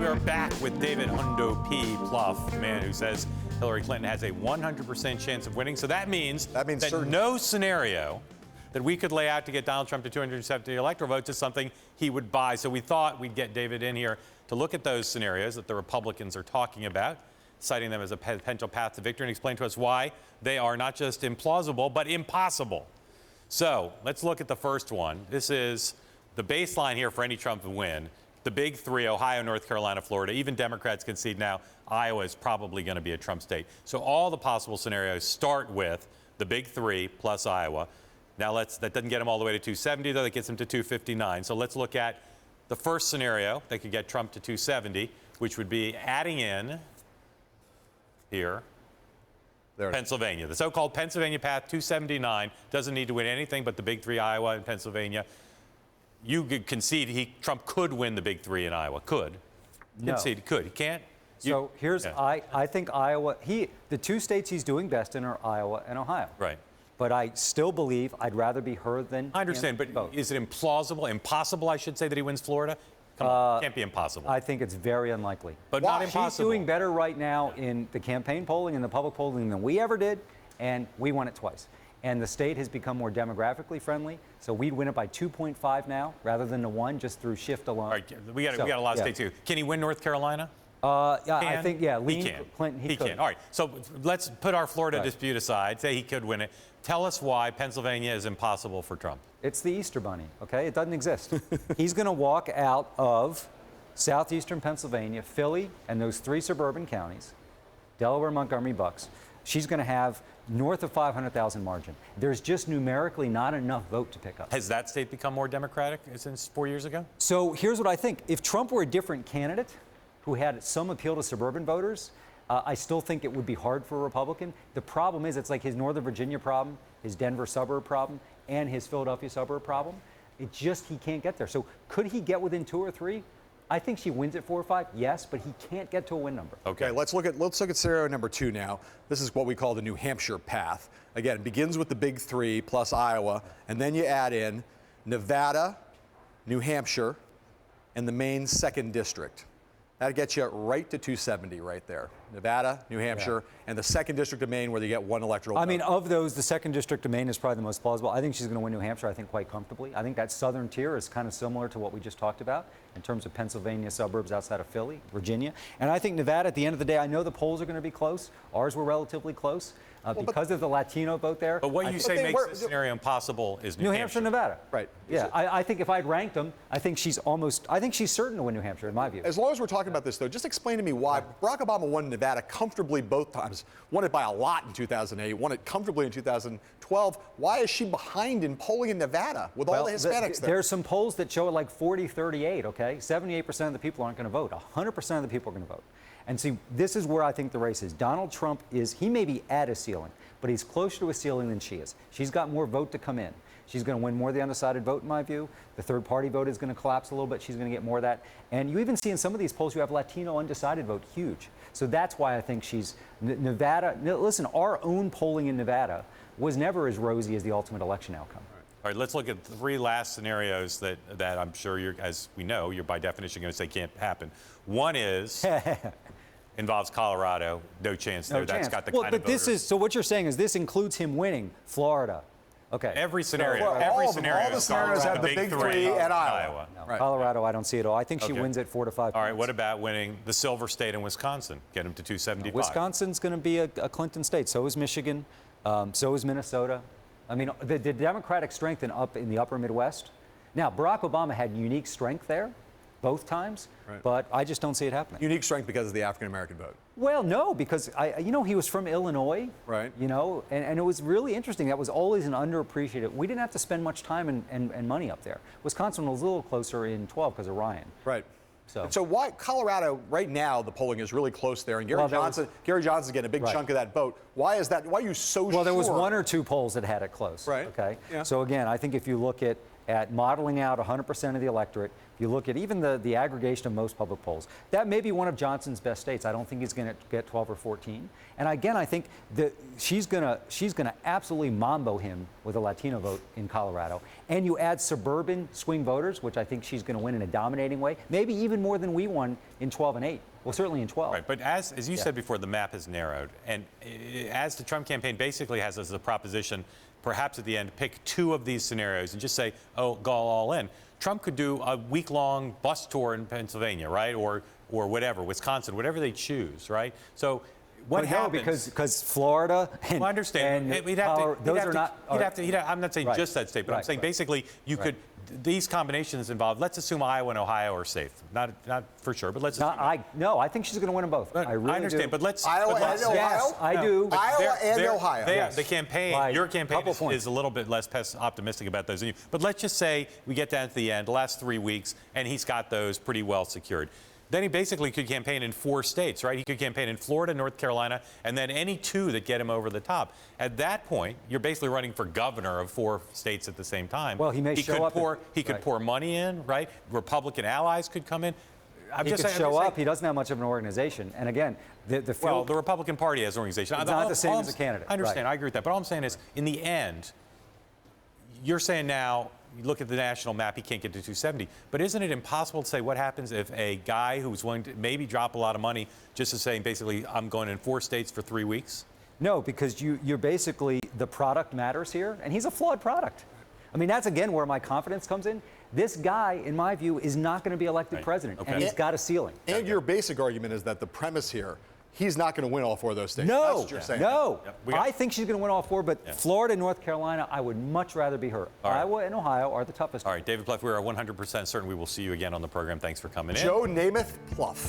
we're back with David Plouffe, the man who says Hillary Clinton has a 100% chance of winning. So that means that no scenario that we could lay out to get Donald Trump to 270 electoral votes is something he would buy. So we thought we'd get David in here to look at those scenarios that the Republicans are talking about, citing them as a potential path to victory, and explain to us why they are not just implausible, but impossible. So let's look at the first one. This is the baseline here for any Trump win. The big three, Ohio, North Carolina, Florida. Even Democrats concede now Iowa is probably going to be a Trump state. So all the possible scenarios start with the big three plus Iowa. Now that doesn't get them all the way to 270, though. That gets them to 259. So let's look at the first scenario that could get Trump to 270, which would be adding in here Pennsylvania. The so-called Pennsylvania path, 279, doesn't need to win anything but the big three, Iowa and Pennsylvania. You could concede Trump could win the big three in Iowa. Could. No. Concede. Could. He can't. So here's, I think Iowa, the two states he's doing best in are Iowa and Ohio. Right. But I still believe I'd rather be her than I understand, but vote. Is it implausible, impossible, I should say, that he wins Florida? Come on, can't be impossible. I think it's very unlikely. But not impossible. She's doing better right now in the campaign polling and the public polling than we ever did, and we won it twice. And the state has become more demographically friendly, so we'd win it by 2.5 now rather than the 1 just through shift alone. All right, we got a lot of states here. Can he win North Carolina? I think, he can. Clinton, he could. Can. All right, so let's put our Florida dispute aside. Say he could win it. Tell us why Pennsylvania is impossible for Trump. It's the Easter Bunny, okay? It doesn't exist. He's going to walk out of southeastern Pennsylvania, Philly, and those 3 suburban counties, Delaware, Montgomery, Bucks. She's going to have north of 500,000 margin. There's just numerically not enough vote to pick up. Has that state become more Democratic since 4 years ago? So here's what I think. If Trump were a different candidate who had some appeal to suburban voters, I still think it would be hard for a Republican. The problem is it's like his Northern Virginia problem, his Denver suburb problem, and his Philadelphia suburb problem. It just, he can't get there. So could he get within 2 or 3? I think she wins at 4 or 5, yes, but he can't get to a win number. Okay, let's look at scenario number 2 now. This is what we call the New Hampshire path. Again, it begins with the big 3 plus Iowa, and then you add in Nevada, New Hampshire, and the Maine 2nd District. That gets you right to 270 right there. Nevada, New Hampshire, and the 2nd District of Maine where you get 1 electoral vote. I mean, of those, the 2nd District of Maine is probably the most plausible. I think she's going to win New Hampshire, I think, quite comfortably. I think that southern tier is kind of similar to what we just talked about in terms of Pennsylvania suburbs outside of Philly, Virginia. And I think Nevada, at the end of the day, I know the polls are going to be close. Ours were relatively close because of the Latino vote there. But what you say makes this scenario impossible is New Hampshire, Nevada. Right. Yeah, I think if I'd ranked them, I think she's certain to win New Hampshire, in my view. As long as we're talking about this, though, just explain to me why Barack Obama won Nevada comfortably both times. Won it by a lot in 2008, won it comfortably in 2012. Why is she behind in polling in Nevada with all the Hispanics there? There's some polls that show it like 40-38, okay? 78% of the people aren't going to vote. 100% of the people are going to vote. And see, this is where I think the race is. Donald Trump he may be at a ceiling, but he's closer to a ceiling than she is. She's got more vote to come in. She's going to win more of the undecided vote, in my view. The third-party vote is going to collapse a little bit. She's going to get more of that. And you even see in some of these polls, you have Latino undecided vote huge. So that's why I think she's Nevada. Listen, our own polling in Nevada was never as rosy as the ultimate election outcome. All right, let's look at the 3 last scenarios that I'm sure as we know, you're by definition going to say can't happen. One is involves Colorado, no chance there. That's got the kind of voters. So what you're saying is this includes him winning Florida. Okay. Every scenario. All the scenarios have the big 3 and Iowa. No, right. Colorado, I don't see it all. I think she wins at 4 to 5 All right, points. what about winning the Silver State in Wisconsin? Get him to 275. Wisconsin's going to be a Clinton state. So is Michigan. So is Minnesota. I mean, the Democratic strength in the upper Midwest. Now, Barack Obama had unique strength there both times, but I just don't see it happening. Unique strength because of the African-American vote. Well, no, because he was from Illinois, right? And it was really interesting. That was always an underappreciated. We didn't have to spend much time and money up there. Wisconsin was a little closer in 12 because of Ryan. Right. So why Colorado right now the polling is really close there, and Gary Johnson's getting a big chunk of that vote. Why is that? Why are you so sure? Well, there was 1 or 2 polls that had it close. Right. Okay. Yeah. So again, I think if you look at at modeling out 100% of the electorate, if you look at even the aggregation of most public polls, that may be one of Johnson's best states. I don't think he's going to get 12 or 14. And again, I think that she's going to absolutely mambo him with a Latino vote in Colorado. And you add suburban swing voters, which I think she's going to win in a dominating way, maybe even more than we won in 12 and 8. Well, certainly in 12. Right, but as you said before, the map has narrowed. And as the Trump campaign basically has as a proposition, perhaps at the end, pick two of these scenarios and just say, oh, go all in. Trump could do a week-long bus tour in Pennsylvania, right? Or whatever, Wisconsin, whatever they choose, right? So what happens? Because Florida and, well, I understand. And We'd have to, those are not. I'm not saying right, just that state, but I'm saying basically you could. These combinations involved. Let's assume Iowa and Ohio are safe. Not for sure, but let's. Assume I think she's going to win them both. I really understand, do. but let's. Iowa and Ohio. Yes, I do. Iowa and Ohio. The campaign, By your campaign points. is a little bit less optimistic about those than you. But let's just say we get down to the end, the last 3 weeks, and he's got those pretty well secured. Then he basically could campaign in 4 states, right? He could campaign in Florida, North Carolina, and then any 2 that get him over the top. At that point, you're basically running for governor of 4 states at the same time. Well, he may show up. He could pour money in, right? Republican allies could come in. He could show up. He doesn't have much of an organization. And again, the Republican Party has an organization. It's not the same as a candidate. I understand. I agree with that. But all I'm saying is, in the end, you're saying now, you look at the national map, he can't get to 270. But isn't it impossible to say what happens if a guy who's willing to maybe drop a lot of money just to saying basically I'm going in 4 states for 3 weeks? No, because you're basically, the product matters here, and he's a flawed product. I mean, that's again where my confidence comes in. This guy, in my view, is not going to be elected president, and he's got a ceiling. And your basic argument is that the premise here, he's not going to win all 4 of those states. No, that's what you're saying. No. I think she's going to win all 4, but Florida and North Carolina, I would much rather be her. Iowa and Ohio are the toughest. All right, David Plouffe, we are 100% certain we will see you again on the program. Thanks for coming in. Joe Namath Plouffe.